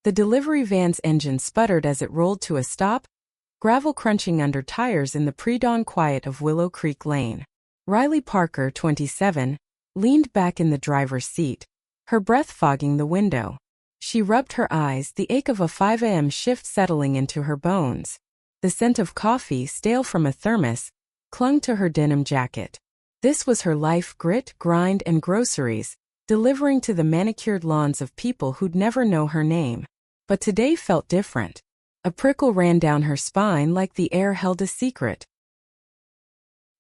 The delivery van's engine sputtered as it rolled to a stop, gravel crunching under tires in the pre-dawn quiet of Willow Creek Lane. Riley Parker, 27, leaned back in the driver's seat, her breath fogging the window. She rubbed her eyes, the ache of a 5 a.m. shift settling into her bones. The scent of coffee, stale from a thermos, clung to her denim jacket. This was her life: grit, grind, and groceries, delivering to the manicured lawns of people who'd never know her name. But today felt different. A prickle ran down her spine like the air held a secret.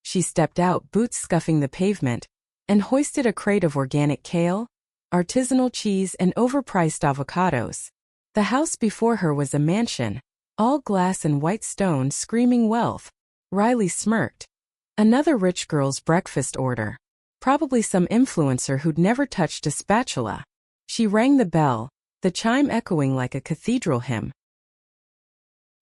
She stepped out, boots scuffing the pavement, and hoisted a crate of organic kale, artisanal cheese, and overpriced avocados. The house before her was a mansion, all glass and white stone, screaming wealth. Riley smirked. Another rich girl's breakfast order. Probably some influencer who'd never touched a spatula. She rang the bell, the chime echoing like a cathedral hymn.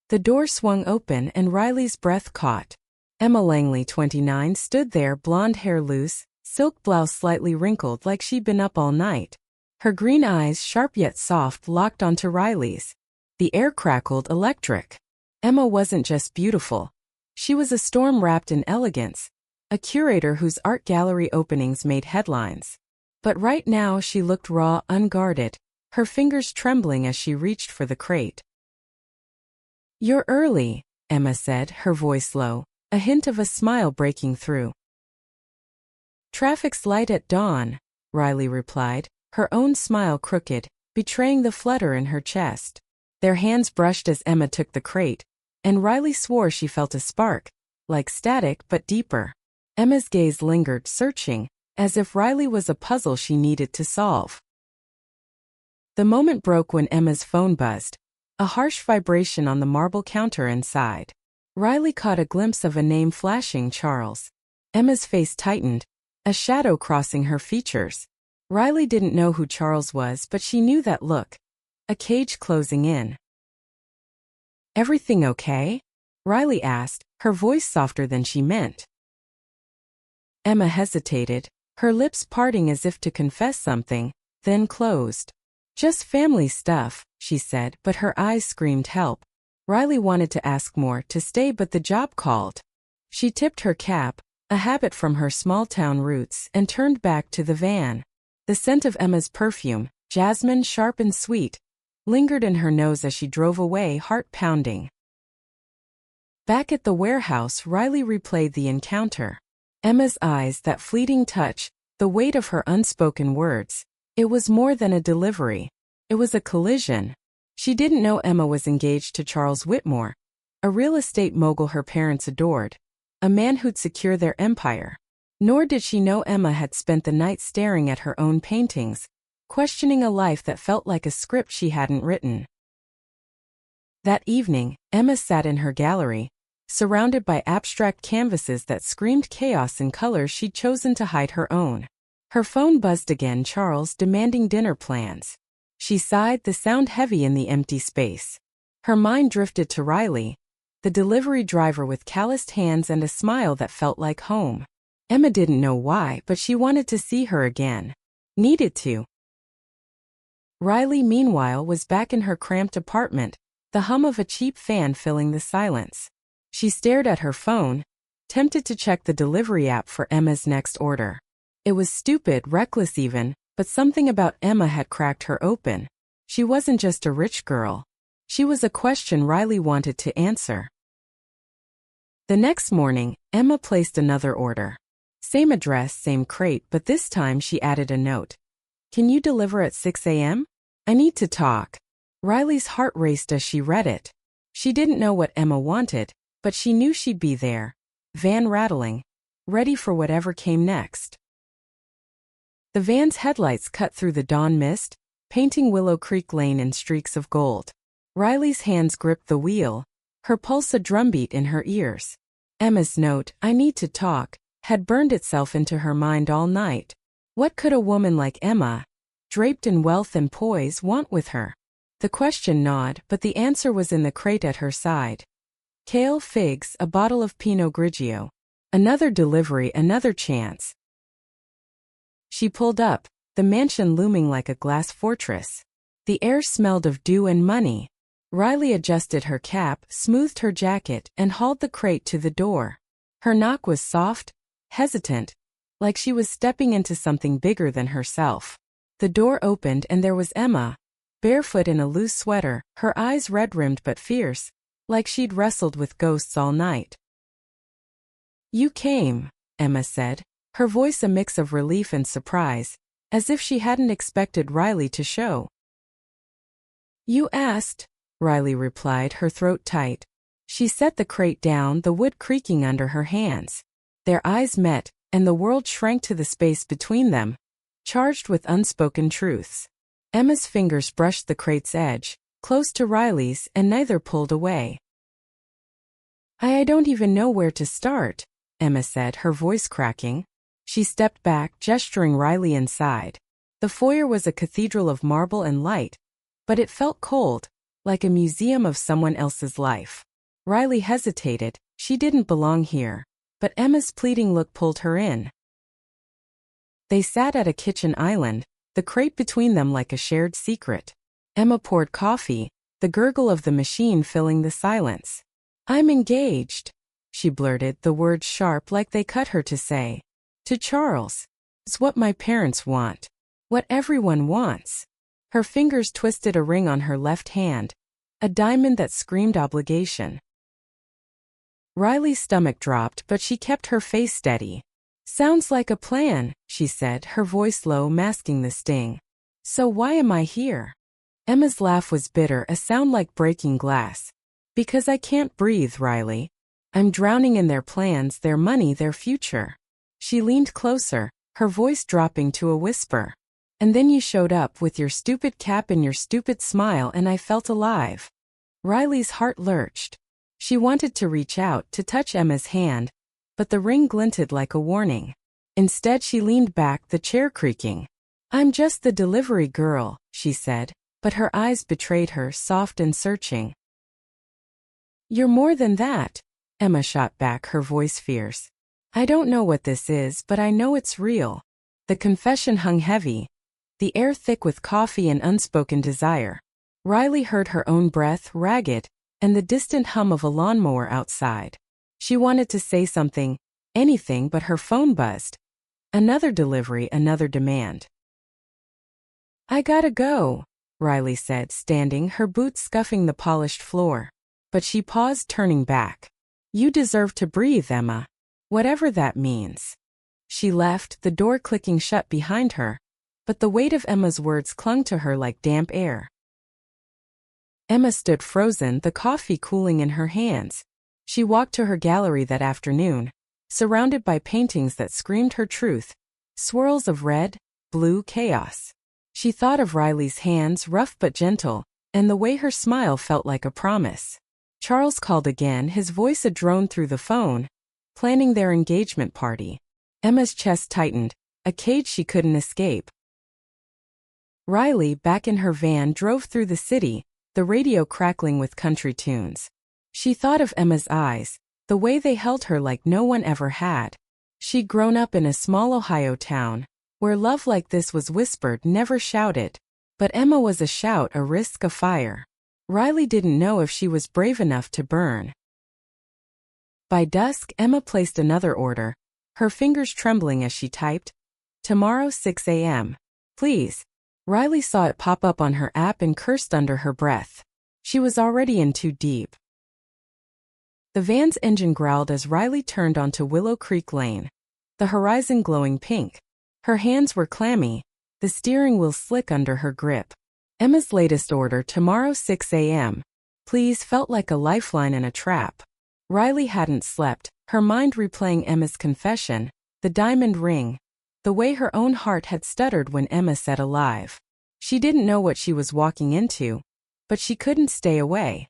The door swung open and Riley's breath caught. Emma Langley, 29, stood there, blonde hair loose, silk blouse slightly wrinkled like she'd been up all night. Her green eyes, sharp yet soft, locked onto Riley's. The air crackled, electric. Emma wasn't just beautiful. She was a storm wrapped in elegance, a curator whose art gallery openings made headlines. But right now she looked raw, unguarded, her fingers trembling as she reached for the crate. "You're early," Emma said, her voice low, a hint of a smile breaking through. "Traffic's light at dawn," Riley replied, her own smile crooked, betraying the flutter in her chest. Their hands brushed as Emma took the crate, and Riley swore she felt a spark, like static but deeper. Emma's gaze lingered, searching, as if Riley was a puzzle she needed to solve. The moment broke when Emma's phone buzzed, a harsh vibration on the marble counter inside. Riley caught a glimpse of a name flashing: Charles. Emma's face tightened, a shadow crossing her features. Riley didn't know who Charles was, but she knew that look. A cage closing in. "Everything okay?" Riley asked, her voice softer than she meant. Emma hesitated, her lips parting as if to confess something, then closed. "Just family stuff," she said, but her eyes screamed help. Riley wanted to ask more, to stay, but the job called. She tipped her cap, a habit from her small-town roots, and turned back to the van. The scent of Emma's perfume, jasmine, sharp and sweet, lingered in her nose as she drove away, heart pounding. Back at the warehouse, Riley replayed the encounter. Emma's eyes, that fleeting touch, the weight of her unspoken words. It was more than a delivery. It was a collision. She didn't know Emma was engaged to Charles Whitmore, a real estate mogul her parents adored, a man who'd secure their empire. Nor did she know Emma had spent the night staring at her own paintings, questioning a life that felt like a script she hadn't written. That evening, Emma sat in her gallery, surrounded by abstract canvases that screamed chaos in colors she'd chosen to hide her own. Her phone buzzed again, Charles, demanding dinner plans. She sighed, the sound heavy in the empty space. Her mind drifted to Riley, the delivery driver with calloused hands and a smile that felt like home. Emma didn't know why, but she wanted to see her again. Needed to. Riley, meanwhile, was back in her cramped apartment, the hum of a cheap fan filling the silence. She stared at her phone, tempted to check the delivery app for Emma's next order. It was stupid, reckless even, but something about Emma had cracked her open. She wasn't just a rich girl. She was a question Riley wanted to answer. The next morning, Emma placed another order. Same address, same crate, but this time she added a note. "Can you deliver at 6 a.m.? I need to talk." Riley's heart raced as she read it. She didn't know what Emma wanted, but she knew she'd be there, van rattling, ready for whatever came next. The van's headlights cut through the dawn mist, painting Willow Creek Lane in streaks of gold. Riley's hands gripped the wheel, her pulse a drumbeat in her ears. Emma's note, "I need to talk," had burned itself into her mind all night. What could a woman like Emma, draped in wealth and poise, want with her? The question gnawed, but the answer was in the crate at her side. Kale, figs, a bottle of Pinot Grigio. Another delivery, another chance. She pulled up, the mansion looming like a glass fortress. The air smelled of dew and money. Riley adjusted her cap, smoothed her jacket, and hauled the crate to the door. Her knock was soft, hesitant, like she was stepping into something bigger than herself. The door opened and there was Emma, barefoot in a loose sweater, her eyes red-rimmed but fierce, like she'd wrestled with ghosts all night. "You came," Emma said, her voice a mix of relief and surprise, as if she hadn't expected Riley to show. "You asked," Riley replied, her throat tight. She set the crate down, the wood creaking under her hands. Their eyes met, and the world shrank to the space between them, charged with unspoken truths. Emma's fingers brushed the crate's edge, close to Riley's, and neither pulled away. I don't even know where to start," Emma said, her voice cracking. She stepped back, gesturing Riley inside. The foyer was a cathedral of marble and light, but it felt cold, like a museum of someone else's life. Riley hesitated. She didn't belong here, but Emma's pleading look pulled her in. They sat at a kitchen island, the crate between them like a shared secret. Emma poured coffee, the gurgle of the machine filling the silence. "I'm engaged," she blurted, the words sharp like they cut her to say. "To Charles. It's what my parents want. What everyone wants." Her fingers twisted a ring on her left hand, a diamond that screamed obligation. Riley's stomach dropped, but she kept her face steady. "Sounds like a plan," she said, her voice low, masking the sting. "So why am I here?" Emma's laugh was bitter, a sound like breaking glass. "Because I can't breathe, Riley. I'm drowning in their plans, their money, their future." She leaned closer, her voice dropping to a whisper. "And then you showed up with your stupid cap and your stupid smile, and I felt alive." Riley's heart lurched. She wanted to reach out, to touch Emma's hand, but the ring glinted like a warning. Instead she leaned back, the chair creaking. "I'm just the delivery girl," she said, but her eyes betrayed her, soft and searching. "You're more than that," Emma shot back, her voice fierce. "I don't know what this is, but I know it's real." The confession hung heavy, the air thick with coffee and unspoken desire. Riley heard her own breath, ragged, and the distant hum of a lawnmower outside. She wanted to say something, anything, but her phone buzzed. Another delivery, another demand. "I gotta go," Riley said, standing, her boots scuffing the polished floor. But she paused, turning back. "You deserve to breathe, Emma. Whatever that means." She left, the door clicking shut behind her, but the weight of Emma's words clung to her like damp air. Emma stood frozen, the coffee cooling in her hands. She walked to her gallery that afternoon, surrounded by paintings that screamed her truth, swirls of red, blue chaos. She thought of Riley's hands, rough but gentle, and the way her smile felt like a promise. Charles called again, his voice a drone through the phone, planning their engagement party. Emma's chest tightened, a cage she couldn't escape. Riley, back in her van, drove through the city, the radio crackling with country tunes. She thought of Emma's eyes, the way they held her like no one ever had. She'd grown up in a small Ohio town, where love like this was whispered, never shouted. But Emma was a shout, a risk, a fire. Riley didn't know if she was brave enough to burn. By dusk, Emma placed another order, her fingers trembling as she typed, "Tomorrow 6 a.m. Please." Riley saw it pop up on her app and cursed under her breath. She was already in too deep. The van's engine growled as Riley turned onto Willow Creek Lane, the horizon glowing pink. Her hands were clammy, the steering wheel slick under her grip. Emma's latest order, "Tomorrow 6 a.m. Please," felt like a lifeline in a trap. Riley hadn't slept, her mind replaying Emma's confession, the diamond ring, the way her own heart had stuttered when Emma said alive. She didn't know what she was walking into, but she couldn't stay away.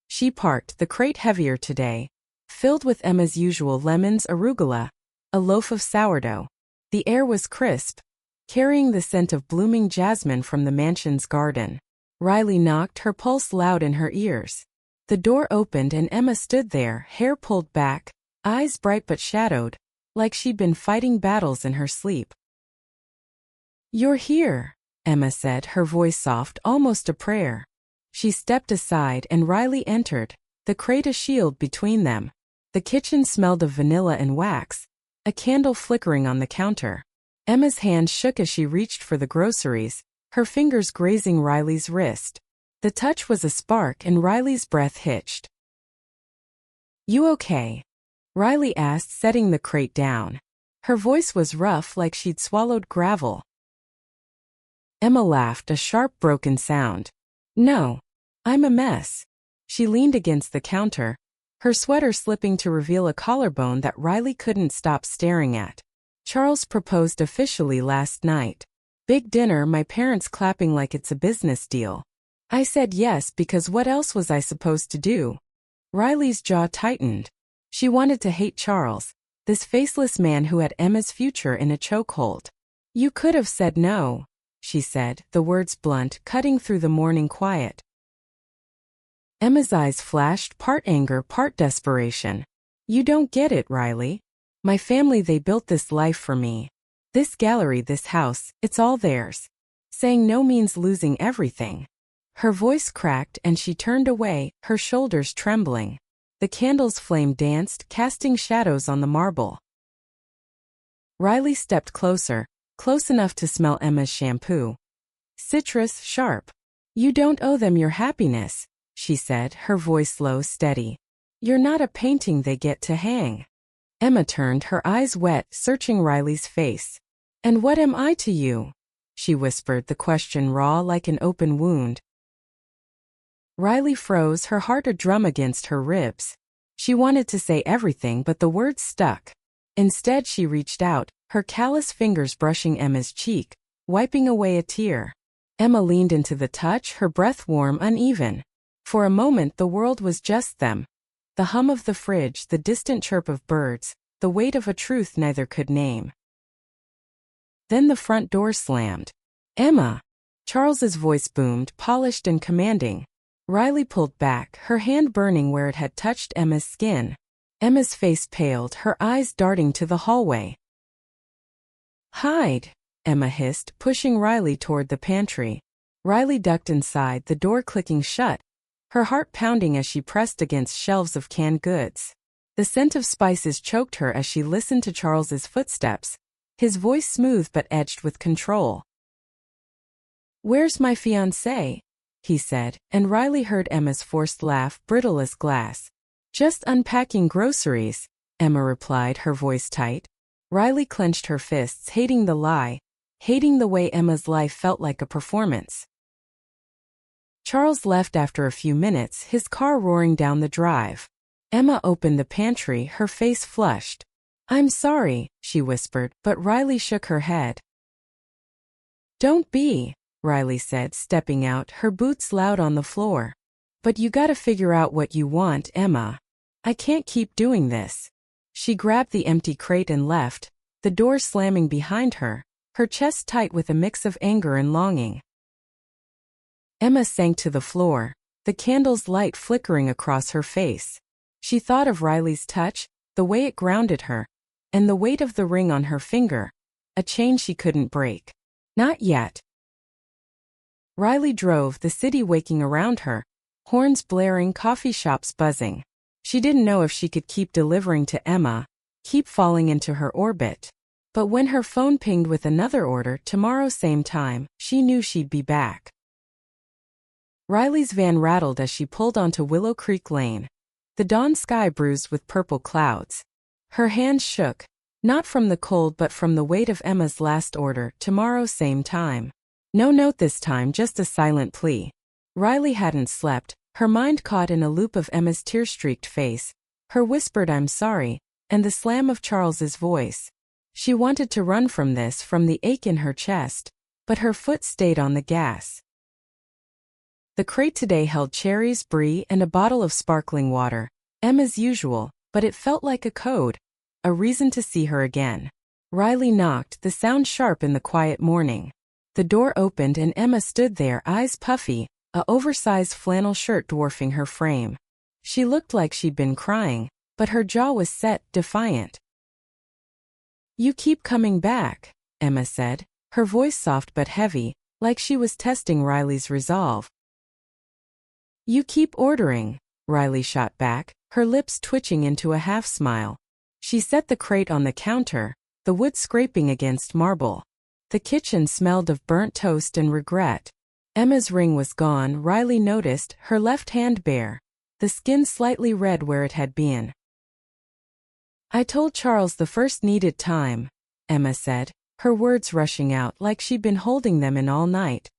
She parked, the crate heavier today, filled with Emma's usual lemons, arugula, a loaf of sourdough. The air was crisp, carrying the scent of blooming jasmine from the mansion's garden. Riley knocked, her pulse loud in her ears. The door opened and Emma stood there, hair pulled back, eyes bright but shadowed, like she'd been fighting battles in her sleep. "You're here," Emma said, her voice soft, almost a prayer. She stepped aside and Riley entered, the crate a shield between them. The kitchen smelled of vanilla and wax, a candle flickering on the counter. Emma's hand shook as she reached for the groceries, her fingers grazing Riley's wrist. The touch was a spark and Riley's breath hitched. "You okay?" Riley asked, setting the crate down. Her voice was rough, like she'd swallowed gravel. Emma laughed, a sharp, broken sound. "No. I'm a mess." She leaned against the counter, her sweater slipping to reveal a collarbone that Riley couldn't stop staring at. "Charles proposed officially last night. Big dinner, my parents clapping like it's a business deal. I said yes because what else was I supposed to do?" Riley's jaw tightened. She wanted to hate Charles, this faceless man who had Emma's future in a chokehold. "You could have said no," she said, the words blunt, cutting through the morning quiet. Emma's eyes flashed, part anger, part desperation. "You don't get it, Riley. My family, they built this life for me. This gallery, this house, it's all theirs. Saying no means losing everything." Her voice cracked and she turned away, her shoulders trembling. The candle's flame danced, casting shadows on the marble. Riley stepped closer, close enough to smell Emma's shampoo. Citrus, sharp. "You don't owe them your happiness," she said, her voice low, steady. "You're not a painting they get to hang." Emma turned, her eyes wet, searching Riley's face. "And what am I to you?" she whispered, the question raw like an open wound. Riley froze, her heart a drum against her ribs. She wanted to say everything, but the words stuck. Instead, she reached out, her callous fingers brushing Emma's cheek, wiping away a tear. Emma leaned into the touch, her breath warm, uneven. For a moment, the world was just them. The hum of the fridge, the distant chirp of birds, the weight of a truth neither could name. Then the front door slammed. "Emma!" Charles's voice boomed, polished and commanding. Riley pulled back, her hand burning where it had touched Emma's skin. Emma's face paled, her eyes darting to the hallway. "Hide," Emma hissed, pushing Riley toward the pantry. Riley ducked inside, the door clicking shut, her heart pounding as she pressed against shelves of canned goods. The scent of spices choked her as she listened to Charles's footsteps, his voice smooth but edged with control. "Where's my fiancé?" he said, and Riley heard Emma's forced laugh, brittle as glass. "Just unpacking groceries," Emma replied, her voice tight. Riley clenched her fists, hating the lie, hating the way Emma's life felt like a performance. Charles left after a few minutes, his car roaring down the drive. Emma opened the pantry, her face flushed. "I'm sorry," she whispered, but Riley shook her head. "Don't be," Riley said, stepping out, her boots loud on the floor. "But you gotta figure out what you want, Emma. I can't keep doing this." She grabbed the empty crate and left, the door slamming behind her, her chest tight with a mix of anger and longing. Emma sank to the floor, the candle's light flickering across her face. She thought of Riley's touch, the way it grounded her, and the weight of the ring on her finger, a chain she couldn't break. Not yet. Riley drove, the city waking around her, horns blaring, coffee shops buzzing. She didn't know if she could keep delivering to Emma, keep falling into her orbit. But when her phone pinged with another order, tomorrow same time, she knew she'd be back. Riley's van rattled as she pulled onto Willow Creek Lane. The dawn sky bruised with purple clouds. Her hands shook, not from the cold but from the weight of Emma's last order, tomorrow same time. No note this time, just a silent plea. Riley hadn't slept, her mind caught in a loop of Emma's tear-streaked face, her whispered "I'm sorry," and the slam of Charles's voice. She wanted to run from this, from the ache in her chest, but her foot stayed on the gas. The crate today held cherries, brie, and a bottle of sparkling water, Emma's usual, but it felt like a code, a reason to see her again. Riley knocked, the sound sharp in the quiet morning. The door opened and Emma stood there, eyes puffy, a oversized flannel shirt dwarfing her frame. She looked like she'd been crying, but her jaw was set, defiant. "You keep coming back," Emma said, her voice soft but heavy. like she was testing Riley's resolve. "You keep ordering," Riley shot back, her lips twitching into a half-smile. She set the crate on the counter, the wood scraping against marble. The kitchen smelled of burnt toast and regret. Emma's ring was gone. Riley noticed, her left hand bare, the skin slightly red where it had been. "I told Charles the first needed time," Emma said, her words rushing out like she'd been holding them in all night.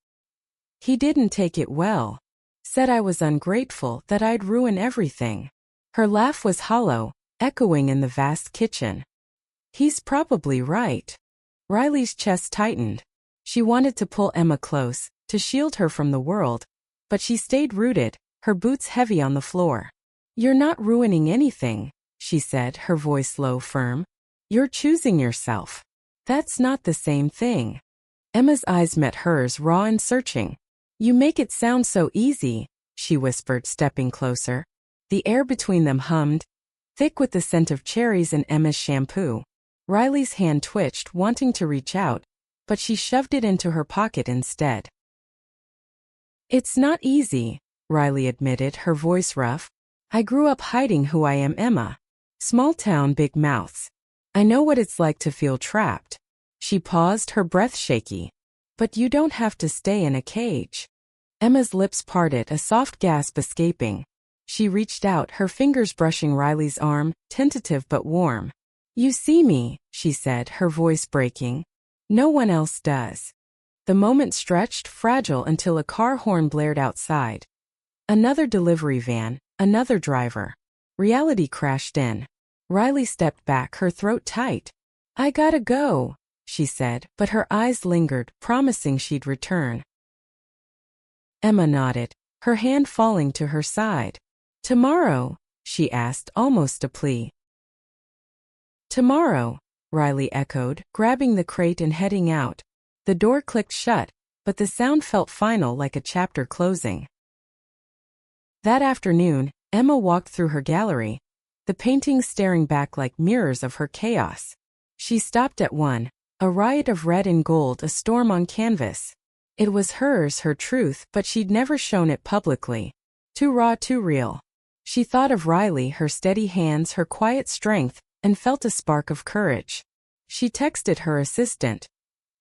"He didn't take it well. Said I was ungrateful, that I'd ruin everything." Her laugh was hollow, echoing in the vast kitchen. "He's probably right." Riley's chest tightened. She wanted to pull Emma close, to shield her from the world, but she stayed rooted, her boots heavy on the floor. "You're not ruining anything," she said, her voice low, firm. "You're choosing yourself. That's not the same thing." Emma's eyes met hers, raw and searching. "You make it sound so easy," she whispered, stepping closer. The air between them hummed, thick with the scent of cherries and Emma's shampoo. Riley's hand twitched, wanting to reach out, but she shoved it into her pocket instead. "It's not easy," Riley admitted, her voice rough. "I grew up hiding who I am, Emma. Small town, big mouths. I know what it's like to feel trapped." She paused, her breath shaky. "But you don't have to stay in a cage." Emma's lips parted, a soft gasp escaping. She reached out, her fingers brushing Riley's arm, tentative but warm. "You see me," she said, her voice breaking. "No one else does." The moment stretched, fragile, until a car horn blared outside. Another delivery van, another driver. Reality crashed in. Riley stepped back, her throat tight. "I gotta go," she said, but her eyes lingered, promising she'd return. Emma nodded, her hand falling to her side. "Tomorrow?" she asked, almost a plea. "Tomorrow," Riley echoed, grabbing the crate and heading out. The door clicked shut, but the sound felt final, like a chapter closing. That afternoon, Emma walked through her gallery, the paintings staring back like mirrors of her chaos. She stopped at one, a riot of red and gold, a storm on canvas. It was hers, her truth, but she'd never shown it publicly. Too raw, too real. She thought of Riley, her steady hands, her quiet strength, and felt a spark of courage. She texted her assistant.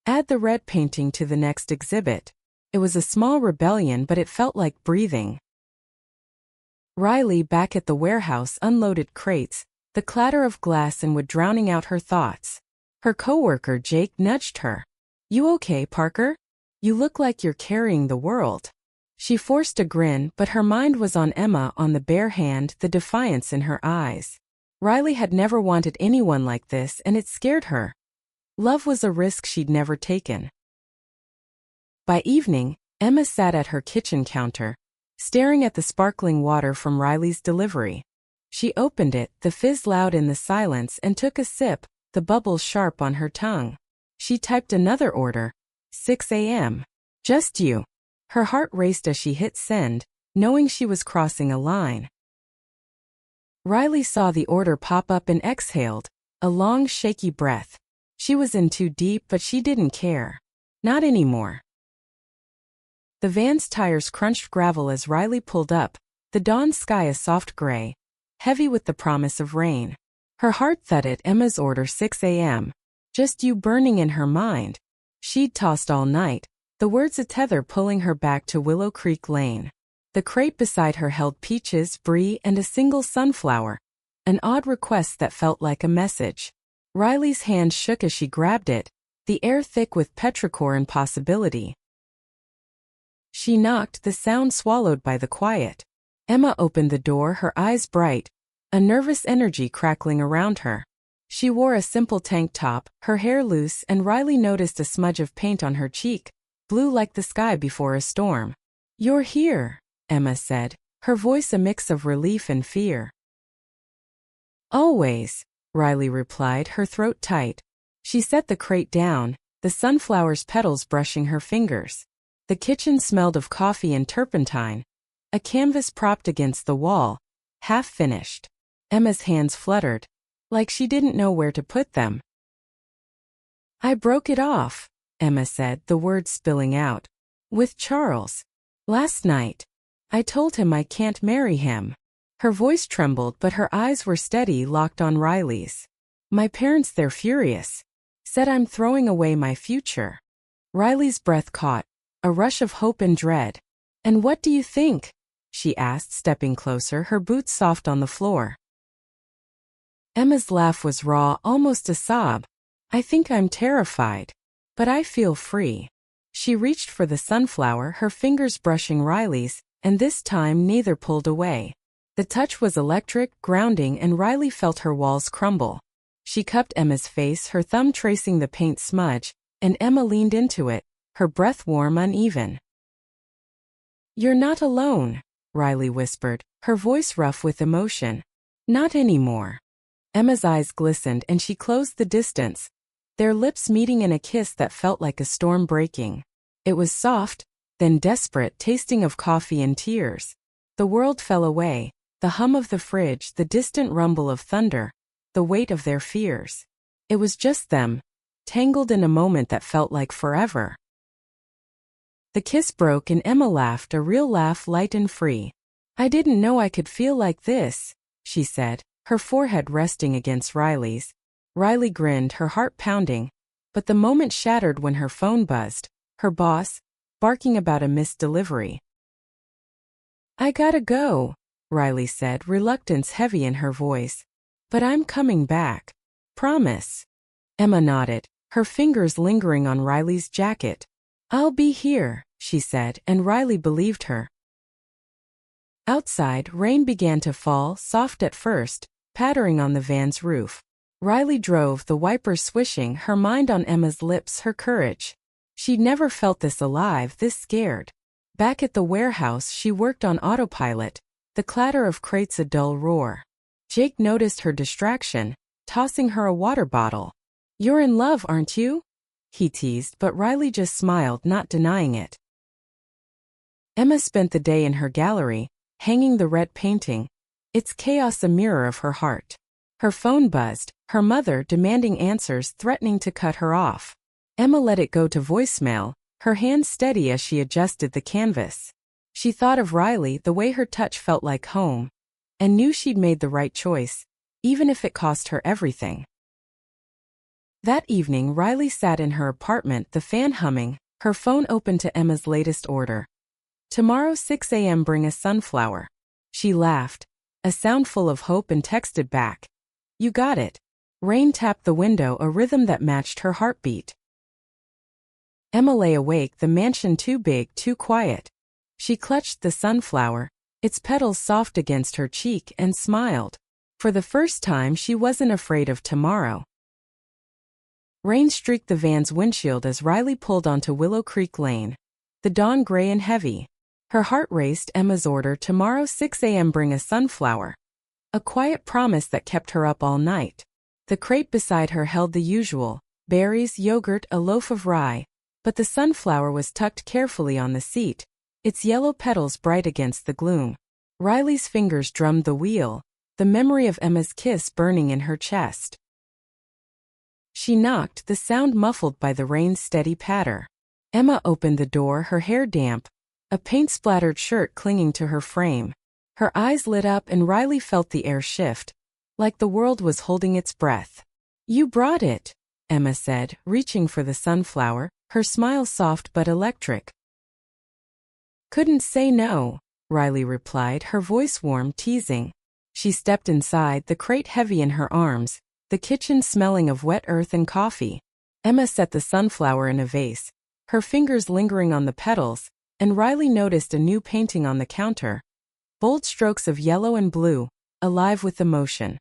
"Add the red painting to the next exhibit." It was a small rebellion, but it felt like breathing. Riley, back at the warehouse, unloaded crates, the clatter of glass and wood drowning out her thoughts. Her coworker Jake nudged her. "You okay, Parker? You look like you're carrying the world." She forced a grin, but her mind was on Emma, on the bare hand, the defiance in her eyes. Riley had never wanted anyone like this, and it scared her. Love was a risk she'd never taken. By evening, Emma sat at her kitchen counter, staring at the sparkling water from Riley's delivery. She opened it, the fizz loud in the silence, and took a sip, the bubbles sharp on her tongue. She typed another order. 6 a.m. Just you. Her heart raced as she hit send, knowing she was crossing a line. Riley saw the order pop up and exhaled, a long, shaky breath. She was in too deep, but she didn't care. Not anymore. The van's tires crunched gravel as Riley pulled up, the dawn sky a soft gray, heavy with the promise of rain. Her heart thudded. Emma's order, 6 a.m. Just you, burning in her mind. She'd tossed all night, the words a tether pulling her back to Willow Creek Lane. The crate beside her held peaches, brie, and a single sunflower, an odd request that felt like a message. Riley's hand shook as she grabbed it, the air thick with petrichor and possibility. She knocked, the sound swallowed by the quiet. Emma opened the door, her eyes bright, a nervous energy crackling around her. She wore a simple tank top, her hair loose, and Riley noticed a smudge of paint on her cheek, blue like the sky before a storm. "You're here," Emma said, her voice a mix of relief and fear. "Always," Riley replied, her throat tight. She set the crate down, the sunflower's petals brushing her fingers. The kitchen smelled of coffee and turpentine. A canvas propped against the wall, half finished. Emma's hands fluttered, like she didn't know where to put them. "I broke it off," Emma said, the words spilling out. With Charles. Last night. I told him I can't marry him. Her voice trembled but her eyes were steady, locked on Riley's. My parents, they're furious. Said I'm throwing away my future. Riley's breath caught, a rush of hope and dread. And what do you think? She asked, stepping closer, her boots soft on the floor. Emma's laugh was raw, almost a sob. I think I'm terrified. But I feel free. She reached for the sunflower, her fingers brushing Riley's, and this time neither pulled away. The touch was electric, grounding, and Riley felt her walls crumble. She cupped Emma's face, her thumb tracing the paint smudge, and Emma leaned into it, her breath warm, uneven. You're not alone, Riley whispered, her voice rough with emotion. Not anymore. Emma's eyes glistened and she closed the distance, their lips meeting in a kiss that felt like a storm breaking. It was soft, then desperate, tasting of coffee and tears. The world fell away, the hum of the fridge, the distant rumble of thunder, the weight of their fears. It was just them, tangled in a moment that felt like forever. The kiss broke and Emma laughed, a real laugh, light and free. I didn't know I could feel like this, she said, her forehead resting against Riley's. Riley grinned, her heart pounding, but the moment shattered when her phone buzzed, her boss, barking about a missed delivery. I gotta go, Riley said, reluctance heavy in her voice. But I'm coming back. Promise. Emma nodded, her fingers lingering on Riley's jacket. I'll be here, she said, and Riley believed her. Outside, rain began to fall, soft at first, pattering on the van's roof. Riley drove, the wipers swishing, her mind on Emma's lips, her courage. She'd never felt this alive, this scared. Back at the warehouse, she worked on autopilot, the clatter of crates a dull roar. Jake noticed her distraction, tossing her a water bottle. You're in love, aren't you? He teased, but Riley just smiled, not denying it. Emma spent the day in her gallery, hanging the red painting, its chaos a mirror of her heart. Her phone buzzed, her mother demanding answers, threatening to cut her off. Emma let it go to voicemail, her hand steady as she adjusted the canvas. She thought of Riley, the way her touch felt like home, and knew she'd made the right choice, even if it cost her everything. That evening, Riley sat in her apartment, the fan humming, her phone open to Emma's latest order. Tomorrow 6 a.m. bring a sunflower. She laughed, a sound full of hope, and texted back. You got it. Rain tapped the window, a rhythm that matched her heartbeat. Emma lay awake, the mansion too big, too quiet. She clutched the sunflower, its petals soft against her cheek, and smiled. For the first time, she wasn't afraid of tomorrow. Rain streaked the van's windshield as Riley pulled onto Willow Creek Lane, the dawn gray and heavy. Her heart raced. Emma's order, tomorrow 6 a.m. bring a sunflower. A quiet promise that kept her up all night. The crate beside her held the usual, berries, yogurt, a loaf of rye, but the sunflower was tucked carefully on the seat, its yellow petals bright against the gloom. Riley's fingers drummed the wheel, the memory of Emma's kiss burning in her chest. She knocked, the sound muffled by the rain's steady patter. Emma opened the door, her hair damp, a paint-splattered shirt clinging to her frame. Her eyes lit up and Riley felt the air shift, like the world was holding its breath. You brought it, Emma said, reaching for the sunflower, her smile soft but electric. Couldn't say no, Riley replied, her voice warm, teasing. She stepped inside, the crate heavy in her arms, the kitchen smelling of wet earth and coffee. Emma set the sunflower in a vase, her fingers lingering on the petals, and Riley noticed a new painting on the counter. Bold strokes of yellow and blue, alive with emotion.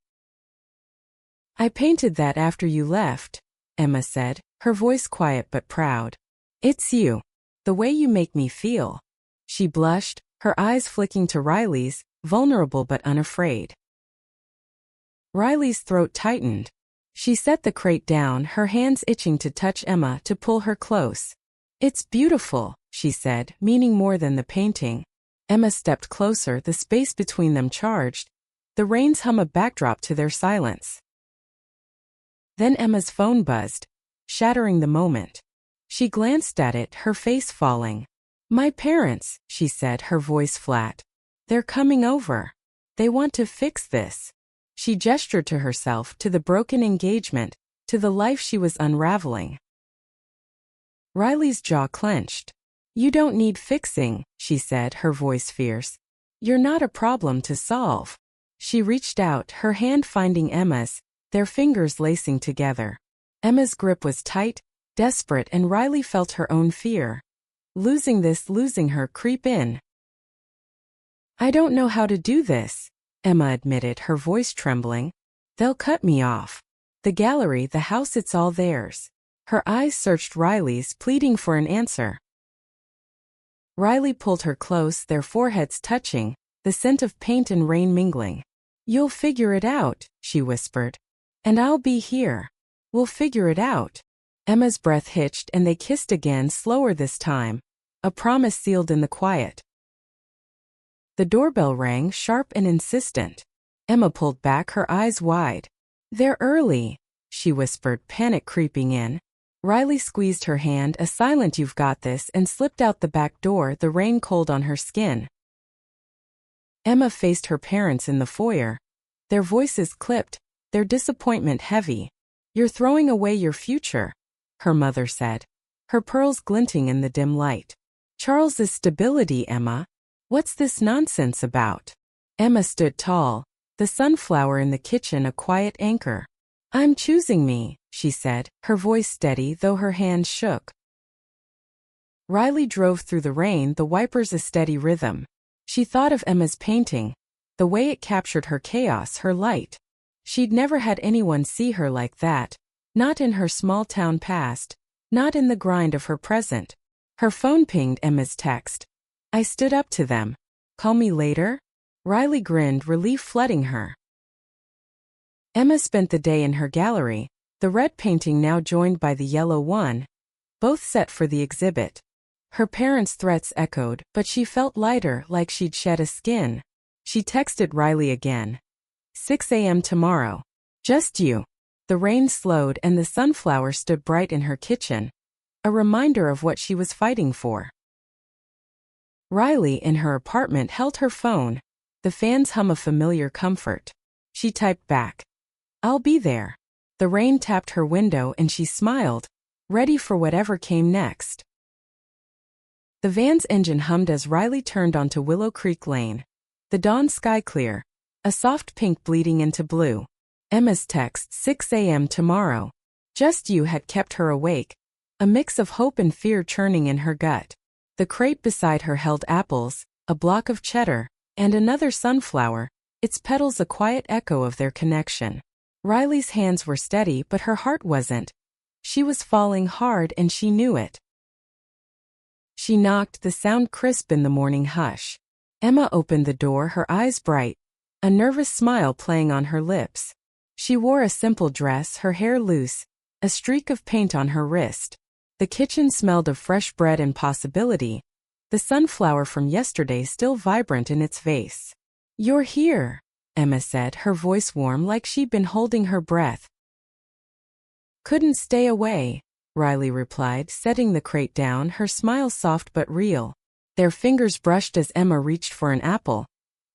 I painted that after you left, Emma said, her voice quiet but proud. It's you. The way you make me feel. She blushed, her eyes flicking to Riley's, vulnerable but unafraid. Riley's throat tightened. She set the crate down, her hands itching to touch Emma, to pull her close. It's beautiful, she said, meaning more than the painting. Emma stepped closer, the space between them charged, the rain's hum a backdrop to their silence. Then Emma's phone buzzed, shattering the moment. She glanced at it, her face falling. "My parents," she said, her voice flat. "They're coming over. They want to fix this." She gestured to herself, to the broken engagement, to the life she was unraveling. Riley's jaw clenched. "You don't need fixing," she said, her voice fierce. "You're not a problem to solve." She reached out, her hand finding Emma's, their fingers lacing together. Emma's grip was tight, desperate, and Riley felt her own fear. Losing her creep in. "I don't know how to do this," Emma admitted, her voice trembling. "They'll cut me off. The gallery, the house, it's all theirs." Her eyes searched Riley's, pleading for an answer. Riley pulled her close, their foreheads touching, the scent of paint and rain mingling. "You'll figure it out," she whispered. "And I'll be here. We'll figure it out." Emma's breath hitched and they kissed again, slower this time. A promise sealed in the quiet. The doorbell rang, sharp and insistent. Emma pulled back, her eyes wide. "They're early," she whispered, panic creeping in. Riley squeezed her hand, a silent "you've got this," and slipped out the back door, the rain cold on her skin. Emma faced her parents in the foyer. Their voices clipped, their disappointment heavy. "You're throwing away your future," her mother said, her pearls glinting in the dim light. "Charles's stability, Emma. What's this nonsense about?" Emma stood tall, the sunflower in the kitchen a quiet anchor. "I'm choosing me," she said, her voice steady though her hands shook. Riley drove through the rain, the wipers a steady rhythm. She thought of Emma's painting, the way it captured her chaos, her light. She'd never had anyone see her like that, not in her small-town past, not in the grind of her present. Her phone pinged Emma's text. "I stood up to them. Call me later?" Riley grinned, relief flooding her. Emma spent the day in her gallery, the red painting now joined by the yellow one, both set for the exhibit. Her parents' threats echoed, but she felt lighter, like she'd shed a skin. She texted Riley again. 6 a.m. tomorrow. Just you. The rain slowed and the sunflower stood bright in her kitchen, a reminder of what she was fighting for. Riley, in her apartment, held her phone, the fans hum of familiar comfort. She typed back, "I'll be there." The rain tapped her window and she smiled, ready for whatever came next. The van's engine hummed as Riley turned onto Willow Creek Lane. The dawn sky clear, a soft pink bleeding into blue. Emma's text, 6 a.m. tomorrow. Just you, had kept her awake, a mix of hope and fear churning in her gut. The crate beside her held apples, a block of cheddar, and another sunflower, its petals a quiet echo of their connection. Riley's hands were steady, but her heart wasn't. She was falling hard and she knew it. She knocked, the sound crisp in the morning hush. Emma opened the door, her eyes bright, a nervous smile playing on her lips. She wore a simple dress, her hair loose, a streak of paint on her wrist. The kitchen smelled of fresh bread and possibility, the sunflower from yesterday still vibrant in its vase. "You're here," Emma said, her voice warm like she'd been holding her breath. "Couldn't stay away," Riley replied, setting the crate down, her smile soft but real. Their fingers brushed as Emma reached for an apple,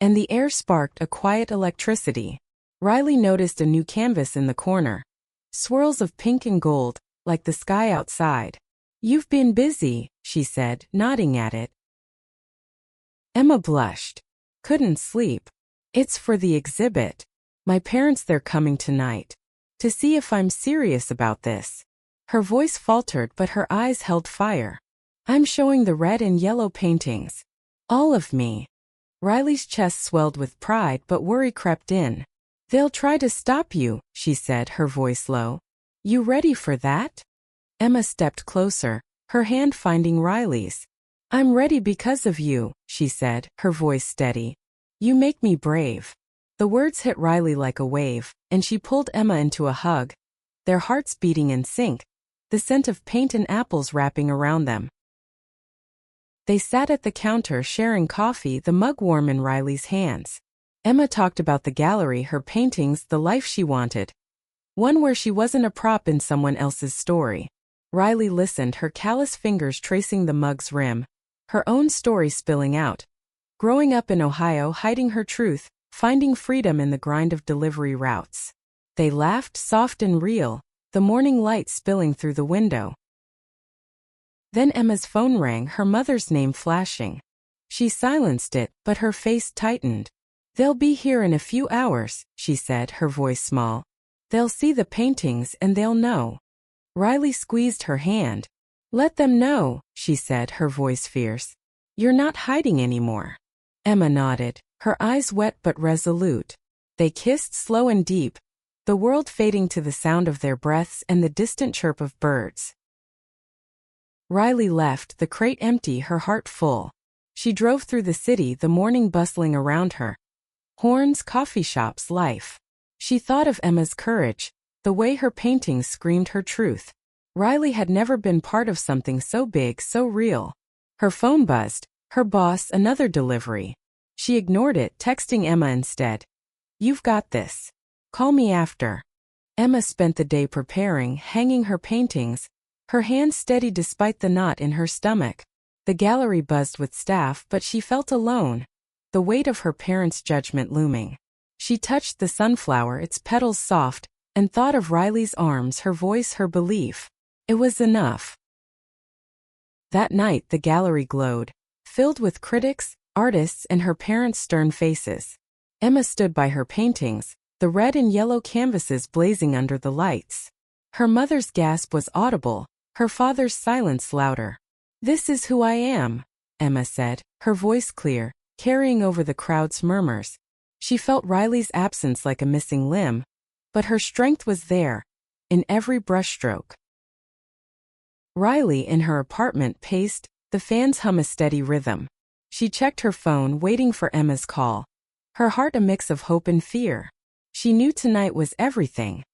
and the air sparked a quiet electricity. Riley noticed a new canvas in the corner. Swirls of pink and gold, like the sky outside. "You've been busy," she said, nodding at it. Emma blushed. "Couldn't sleep. It's for the exhibit. My parents, they're coming tonight. To see if I'm serious about this." Her voice faltered but her eyes held fire. "I'm showing the red and yellow paintings. All of me." Riley's chest swelled with pride but worry crept in. "They'll try to stop you," she said, her voice low. "You ready for that?" Emma stepped closer, her hand finding Riley's. "I'm ready because of you," she said, her voice steady. "You make me brave." The words hit Riley like a wave, and she pulled Emma into a hug, their hearts beating in sync, the scent of paint and apples wrapping around them. They sat at the counter sharing coffee, the mug warm in Riley's hands. Emma talked about the gallery, her paintings, the life she wanted. One where she wasn't a prop in someone else's story. Riley listened, her callous fingers tracing the mug's rim, her own story spilling out. Growing up in Ohio, hiding her truth, finding freedom in the grind of delivery routes. They laughed, soft and real, the morning light spilling through the window. Then Emma's phone rang, her mother's name flashing. She silenced it, but her face tightened. "They'll be here in a few hours," she said, her voice small. "They'll see the paintings and they'll know." Riley squeezed her hand. "Let them know," she said, her voice fierce. "You're not hiding anymore." Emma nodded, her eyes wet but resolute. They kissed slow and deep, the world fading to the sound of their breaths and the distant chirp of birds. Riley left, the crate empty, her heart full. She drove through the city, the morning bustling around her. Horns, coffee shops, life. She thought of Emma's courage, the way her paintings screamed her truth. Riley had never been part of something so big, so real. Her phone buzzed, her boss, another delivery. She ignored it, texting Emma instead. "You've got this. Call me after." Emma spent the day preparing, hanging her paintings, her hands steady despite the knot in her stomach. The gallery buzzed with staff, but she felt alone, the weight of her parents' judgment looming. She touched the sunflower, its petals soft, and thought of Riley's arms, her voice, her belief. It was enough. That night the gallery glowed, filled with critics, artists, and her parents' stern faces. Emma stood by her paintings, the red and yellow canvases blazing under the lights. Her mother's gasp was audible, her father's silence louder. "This is who I am," Emma said, her voice clear, carrying over the crowd's murmurs. She felt Riley's absence like a missing limb, but her strength was there, in every brushstroke. Riley, in her apartment, paced, the fans hum a steady rhythm. She checked her phone, waiting for Emma's call. Her heart a mix of hope and fear. She knew tonight was everything.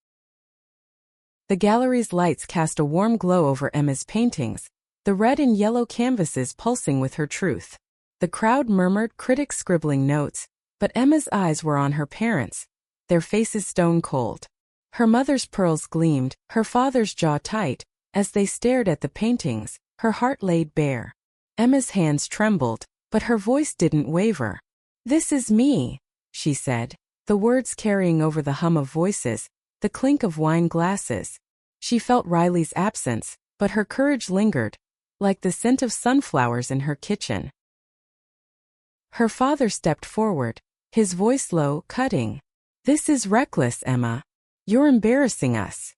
The gallery's lights cast a warm glow over Emma's paintings, the red and yellow canvases pulsing with her truth. The crowd murmured, critics scribbling notes, but Emma's eyes were on her parents, their faces stone cold. Her mother's pearls gleamed, her father's jaw tight. As they stared at the paintings, her heart laid bare. Emma's hands trembled, but her voice didn't waver. "This is me," she said, the words carrying over the hum of voices, the clink of wine glasses. She felt Riley's absence, but her courage lingered, like the scent of sunflowers in her kitchen. Her father stepped forward, his voice low, cutting. "This is reckless, Emma. You're embarrassing us."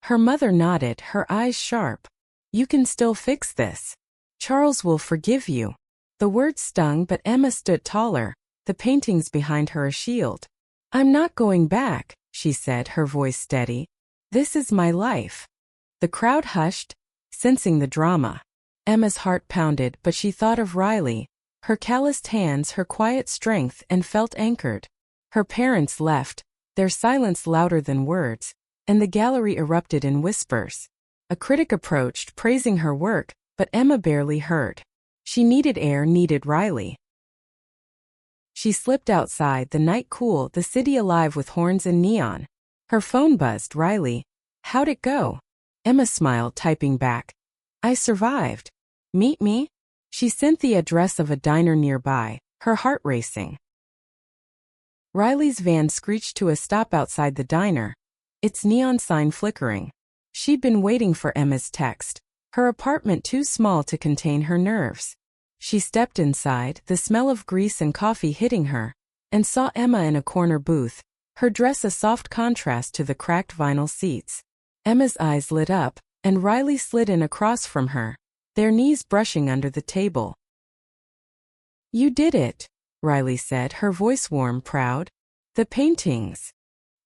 Her mother nodded, her eyes sharp. "You can still fix this. Charles will forgive you." The words stung, but Emma stood taller, the paintings behind her a shield. "I'm not going back," she said, her voice steady. "This is my life." The crowd hushed, sensing the drama. Emma's heart pounded, but she thought of Riley, her calloused hands, her quiet strength, and felt anchored. Her parents left, their silence louder than words, and the gallery erupted in whispers. A critic approached, praising her work, but Emma barely heard. She needed air, needed Riley. She slipped outside, the night cool, the city alive with horns and neon. Her phone buzzed. "Riley, how'd it go?" Emma smiled, typing back. "I survived. Meet me?" She sent the address of a diner nearby, her heart racing. Riley's van screeched to a stop outside the diner, its neon sign flickering. She'd been waiting for Emma's text, her apartment too small to contain her nerves. She stepped inside, the smell of grease and coffee hitting her, and saw Emma in a corner booth, her dress a soft contrast to the cracked vinyl seats. Emma's eyes lit up, and Riley slid in across from her, their knees brushing under the table. "You did it," Riley said, her voice warm, proud. "The paintings."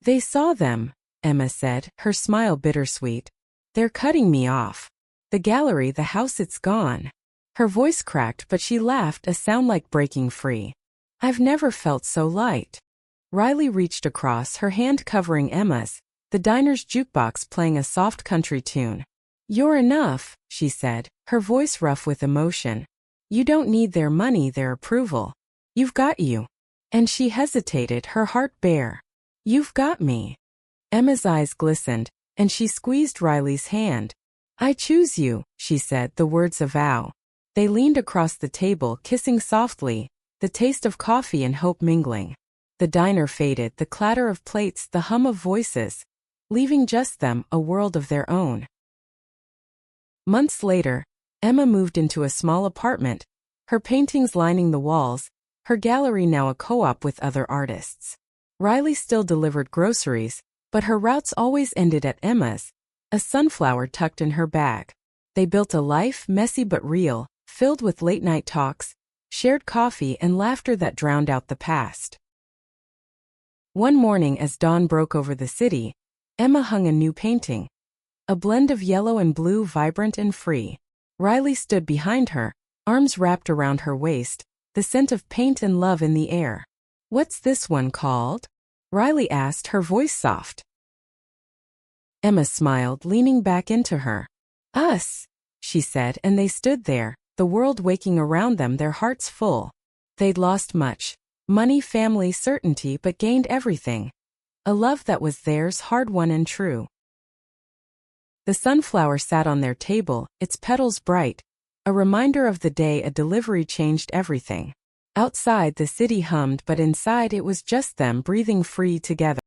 "They saw them," Emma said, her smile bittersweet. "They're cutting me off. The gallery, the house, it's gone." Her voice cracked, but she laughed, a sound like breaking free. "I've never felt so light." Riley reached across, her hand covering Emma's, the diner's jukebox playing a soft country tune. "You're enough," she said, her voice rough with emotion. "You don't need their money, their approval. You've got you." And she hesitated, her heart bare. "You've got me." Emma's eyes glistened, and she squeezed Riley's hand. I choose you, she said, the words a vow. They leaned across the table, kissing softly, the taste of coffee and hope mingling. The diner faded, the clatter of plates, the hum of voices, leaving just them, a world of their own. Months later, Emma moved into a small apartment, her paintings lining the walls, her gallery now a co-op with other artists. Riley still delivered groceries, but her routes always ended at Emma's, a sunflower tucked in her bag. They built a life, messy but real, filled with late-night talks, shared coffee and laughter that drowned out the past. One morning as dawn broke over the city, Emma hung a new painting. A blend of yellow and blue, vibrant and free. Riley stood behind her, arms wrapped around her waist, the scent of paint and love in the air. What's this one called? Riley asked, her voice soft. Emma smiled, leaning back into her. Us, she said, and they stood there, the world waking around them, their hearts full. They'd lost much. Money, family, certainty, but gained everything. A love that was theirs, hard-won and true. The sunflower sat on their table, its petals bright, a reminder of the day a delivery changed everything. Outside the city hummed, but inside it was just them breathing free together.